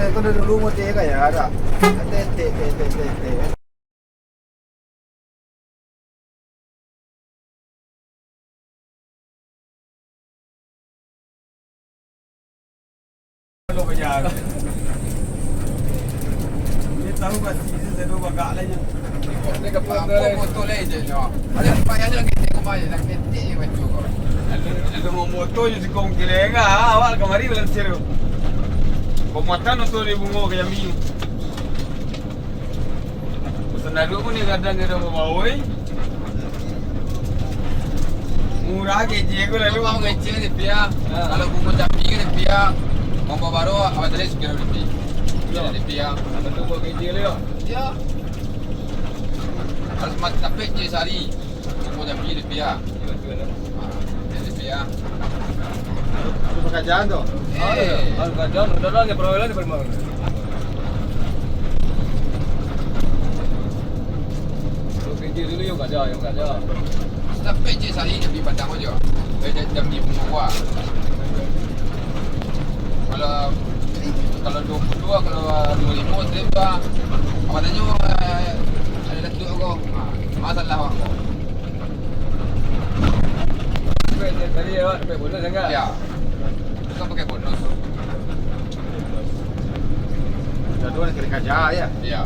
Ito na lumot kaya ada. Te. Kalau bayar. Dia tahu pasti dia tahu bagak lah nya. Ni kapal motor le je nyo. Ada payah je kita ko bayar nak ketik je baju ko. Ada mau motor je kong kilenga awal kemari belum seru. Pemotong tu dia bungo kaya mi. Senaru pun ni kadang ada bawa murah ke je ko lalu Mau ngecil ni pia. Kalau buku tapi ke pia. Mau baru awak tadi sekira lebih. Jadi pia. ada tu bawa ke je le. Ya. Harus mat tapi je sehari. Buku tapi di pia. Jadi pia. Itu pekerjaan tu. Al kerjaan udah lah ni perwakilan di Palembang. So kerja dulu yang kerja. Tapi je sehari jadi padang aja. Jam di bunga. Kalau 22 kalau 25 terima apa tanya ada datuk aku masalah aku Tadi awak dapat bonus sangat. ya kita pakai bonus Dah tu nak kena kerja ya. ya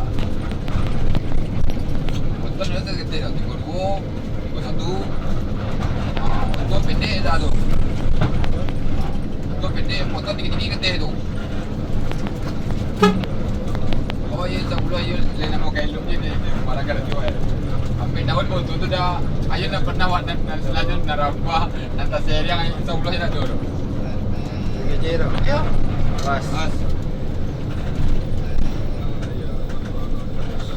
betul dia kita dah 32 itu pendek dah tu itu pendek motor tinggi-tinggi ketih tu oh ya sebelum ayo lena mau kain lum je ni marah kan tu ambil daun motor tu dah ayo nak pernah buat dan selanjut narapa nanti seri yang sebelum dah tu Kerja tu. ya Pas.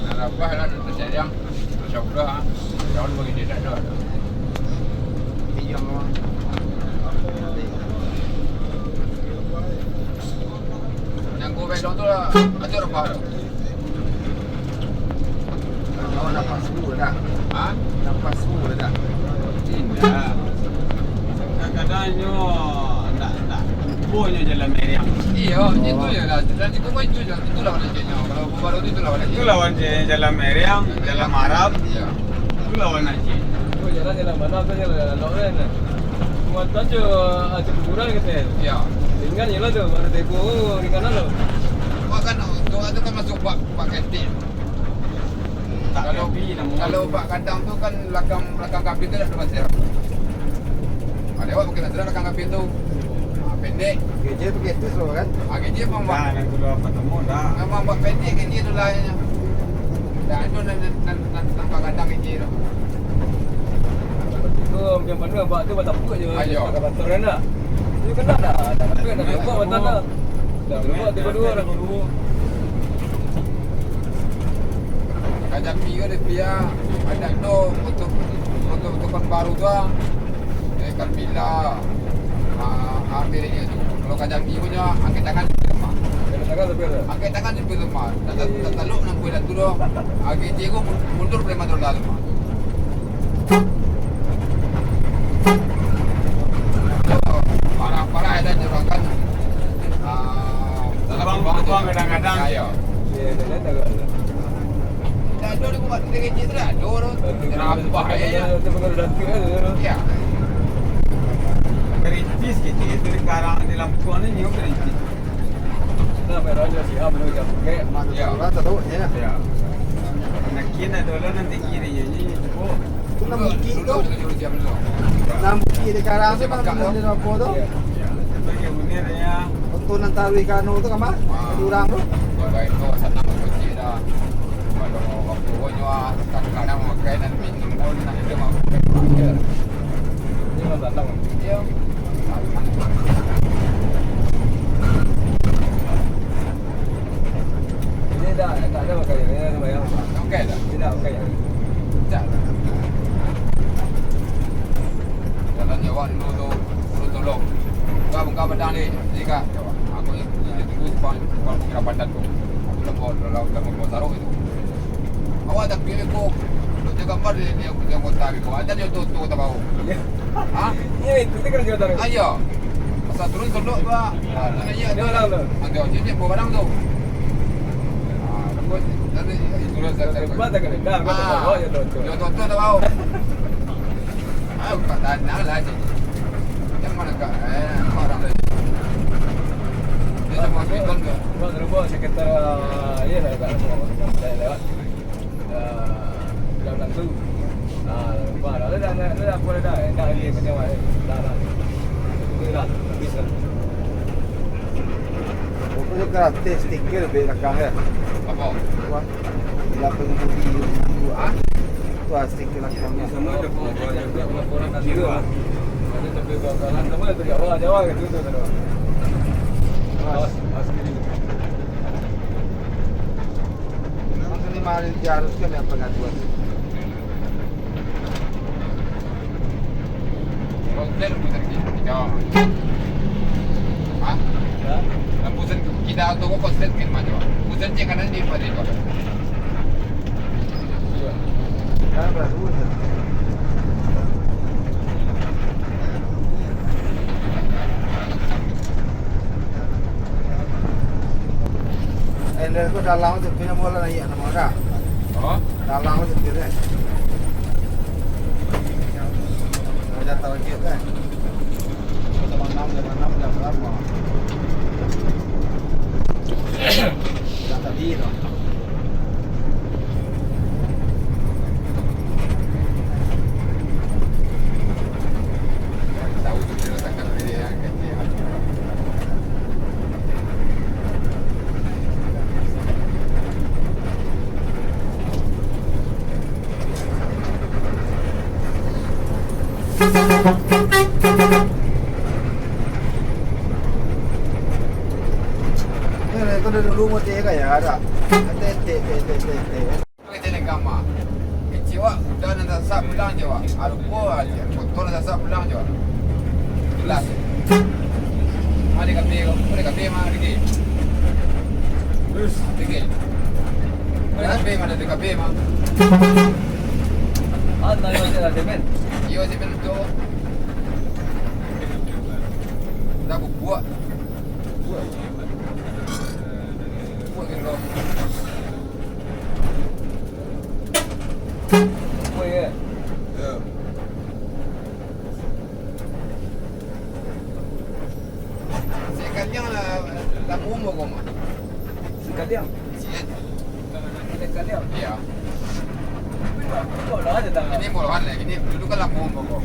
narapa lah nanti seri yang sebelum daun bagi dia dah ada Pinjam orang. yang gue bedong tu lah ada apa tu Oh, dapat semua dah. ha Dapat semua dah. tidak Kadang-kadangnya nak punya jalan meriam. iya itu je lah dan itu pun itu je itulah warnanya kalau baru tu itulah warnanya Itu lawan jalan meriam, jalan Arab. iya Itu lawan Haji. Oh jalan mana tu jalan Loren. Muatan je ada kuburan kita. iya Ringan je lah tu, ada teko ringanan tu. Pak kan tu kan masuk pak kantin. Kalau pak kandang tu kan belakang kabin tu dah depan serap. Ada awak pakai nasra belakang kabin tu. Pendek. Kerja begitu so kan. Kerja memang Dah nak dulu apa temu dah. memang buat pendek kerja tu lah. Dah itu nampak kandang kerja tu. Tu macam mana bak tu tak buka je. Ayo. Kat kantor kan tak? Tu kena dah. Dah tapi dah buka bantan dah. Dah buka tiba-tiba dah. Kajapi ke dia ada tu untuk baru tu kan bila ambilnya tu. Kalau kajapi punya angkat tangan di rumah. Kena tangan tapi ada. Angkat tangan di rumah. Tak taluk nang kuda tu doh. Angkat dia ko mundur boleh mandur dalam. Parah-parah ada jerakan. Abang kadang-kadang. Ayo. Ya, dah tak. Dah ada dia buat kerja tu dah. Ada kenapa ya? Kita pengaruh datu kan. Ya. Kerintis gitu. Itu sekarang di Lampung ni nyu kerintis. Dah bayar aja sih. Apa nak pakai? Ya. Orang tahu ya. Ya. Nak kena dulu nanti kiri je. Oh. Itu nak bukti tu. Jam tu. Nak bukti di karang tu bang di apa tu? Ya. Bagi benar ya. Untuk nanti taruh ikan tu kan bang? Di orang tu. Baik tu senang kerja dah. Kalau waktu punya kadang-kadang makan dan minum pun nak dia mau kerja. Ini memang datang. Ya. Ini dah tak ada pakai. Ini ada bayar. Okey dah. Tidak pakai. Tak. Jalan Jawa dulu tu perlu tolong. Kau buka pedang ni, jika aku ini tunggu depan kira pandan tu. Aku lembut mau taruh itu. Awak tak pilih kok. Jaga gambar dia kota ni. Ada dia tu tak tahu. Hah? Iya itu kan jauh tahu. Ayo. Pasal turun tunduk tu ah. Iya, Dia orang tu. Ada sini bawa barang tu. Ah, lembut. Tadi turun saya. Buat tak kena. Dah, kau bawa je tu. Yo tu tu tahu. Ah, kat tanah lah je. Yang mana kak? Orang tu. Dia semua hospital tu. Buat terubah sekitar ya lah kat saya lewat. Dalam tu. Buat dah dah boleh dah. Dah lagi macam mana? Dah. Dah bisa. Huwag mo gratis, sticker, belakang ya. Apa? Wah, bila pengemudi itu Ah? Itu stiker belakangnya. Semua ada orang kat situ ah. Ada tapi bakalan semua tu Jawa ke tu tu. Mas kiri. Ang limarin diharuskan yang pengaduan. Hotel pusat kita. Ah? Ya. Pusat kita tu kok hotel kin macam. Pusat je kanan di pada itu. Kan baru. Eller ko dalang tu pinamula na iyan mo ka. Oh? Dalang tu pinamula. Ada tahu dia kan. Teman-teman jam berapa? Dah tadi tu. Tahu tu dia takkan dia yang kecil. Ni ko dulu mo tiya kaya ada. Te. Kita ni gamma. Kecil wak, dah nak sah pulang je wak. Alupo aja. Kotor nak sah pulang je wak. Jelas. Mari kape mah lagi. Terus Lagi. Kape mana tu kape mah. anda yang ada demen. Iyo si bento. Dah buat. Buat gitu. Oh ya. Ya. Sekalian lah umur kau mah. Sekalian. Siat. Sekalian. Ya. Kau dah ada dah. Ini mulahan lagi. Ini dulu kan lah umur kau.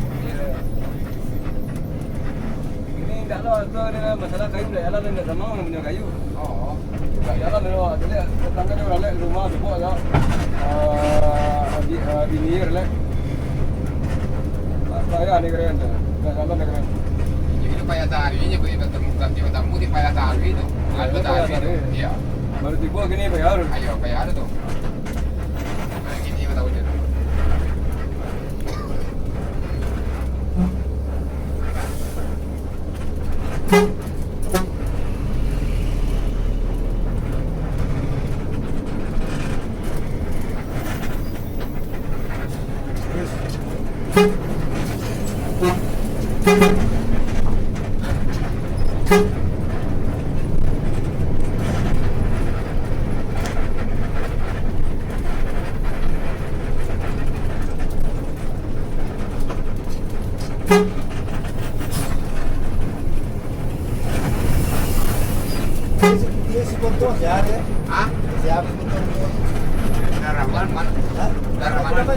Ini dah lah tu ada masalah kayu dah jalan dah sama orang punya kayu. Oh. Tak jalan dah. Jadi tetangga dia orang rumah tu buat dah. Di near lah. Saya ni keren tu. Dah jalan dah keren. Itu payah tahu ini bertemu di payah tahu itu. Ada tahu itu. Iya. Baru dibuat gini bayar. Ayo payah ada tu. Gini kita tahu je. Dia si Ponto siapa? Ah? Siapa Ponto? Darah mana? Hah? Darah mana?